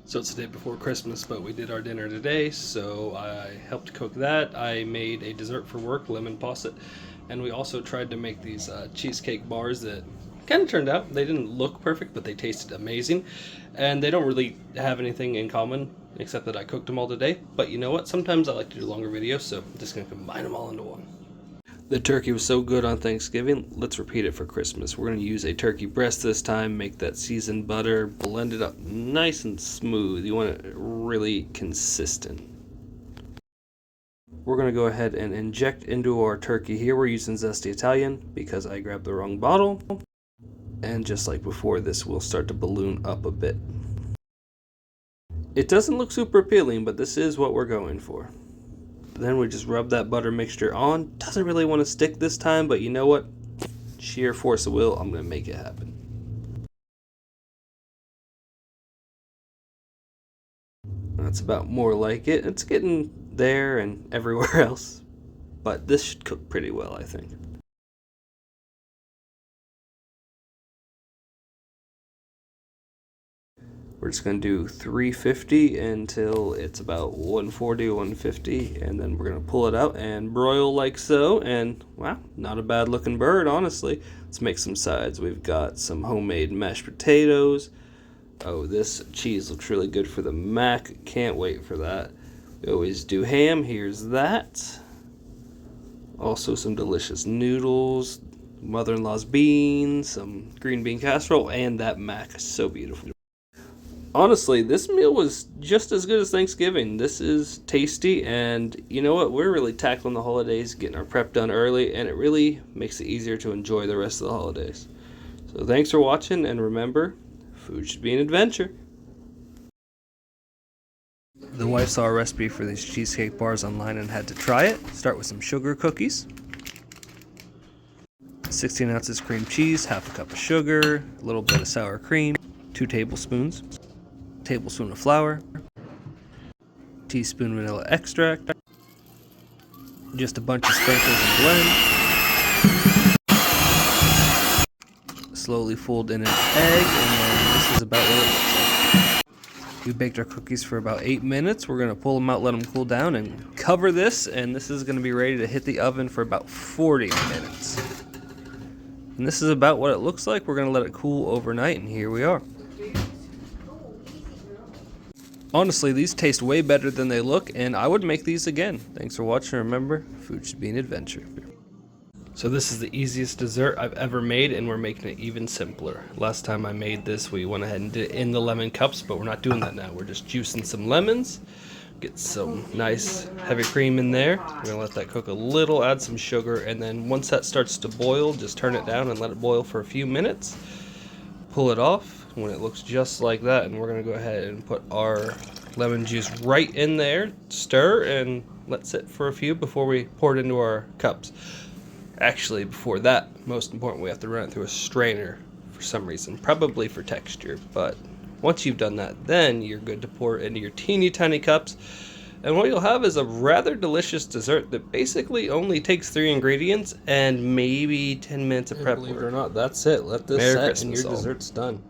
So it's the day before Christmas, but we did our dinner today, so I helped cook that. I made a dessert for work, lemon posset, and we also tried to make these cheesecake bars that kind of turned out. They didn't look perfect, but they tasted amazing, and they don't really have anything in common except that I cooked them all today. But you know what? Sometimes I like to do longer videos, so I'm just going to combine them all into one. The turkey was so good on Thanksgiving, let's repeat it for Christmas. We're going to use a turkey breast this time, make that seasoned butter, blend it up nice and smooth. You want it really consistent. We're going to go ahead and inject into our turkey here. We're using Zesty Italian because I grabbed the wrong bottle. And just like before, this will start to balloon up a bit. It doesn't look super appealing, but this is what we're going for. Then we just rub that butter mixture on. Doesn't really want to stick this time, but you know what? Sheer force of will, I'm going to make it happen. That's about more like it. It's getting there and everywhere else, but this should cook pretty well, I think. We're just going to do 350 until it's about 140, 150, and then we're going to pull it out and broil like so. And wow, not a bad looking bird, honestly. Let's make some sides. We've got some homemade mashed potatoes. Oh, this cheese looks really good for the mac. Can't wait for that. We always do ham. Here's that. Also some delicious noodles, mother-in-law's beans, some green bean casserole, and that mac is so beautiful. Honestly, this meal was just as good as Thanksgiving. This is tasty, and you know what? We're really tackling the holidays, getting our prep done early, and it really makes it easier to enjoy the rest of the holidays. So thanks for watching, and remember, food should be an adventure. The wife saw a recipe for these cheesecake bars online and had to try it. Start with some sugar cookies, 16 ounces cream cheese, half a cup of sugar, a little bit of sour cream, 2 tablespoons. Tablespoon of flour, teaspoon vanilla extract, just a bunch of sprinkles and blend. Slowly fold in an egg, and then this is about what it looks like. We baked our cookies for about 8 minutes. We're going to pull them out, let them cool down, and cover this, and this is going to be ready to hit the oven for about 40 minutes. And this is about what it looks like. We're going to let it cool overnight, and here we are. Honestly, these taste way better than they look, and I would make these again. Thanks for watching. Remember, food should be an adventure. So this is the easiest dessert I've ever made, and we're making it even simpler. Last time I made this, we went ahead and did it in the lemon cups, but we're not doing that now. We're just juicing some lemons, get some nice heavy cream in there. We're gonna let that cook a little, add some sugar, and then once that starts to boil, just turn it down and let it boil for a few minutes. Pull it off when it looks just like that, and we're going to go ahead and put our lemon juice right in there, stir, and let sit for a few before we pour it into our cups. Actually, before that, most important, we have to run it through a strainer for some reason, probably for texture, but once you've done that, then you're good to pour it into your teeny tiny cups. And what you'll have is a rather delicious dessert that basically only takes 3 ingredients and maybe 10 minutes of prep. Believe it or not, that's it. Let this set and your dessert's done.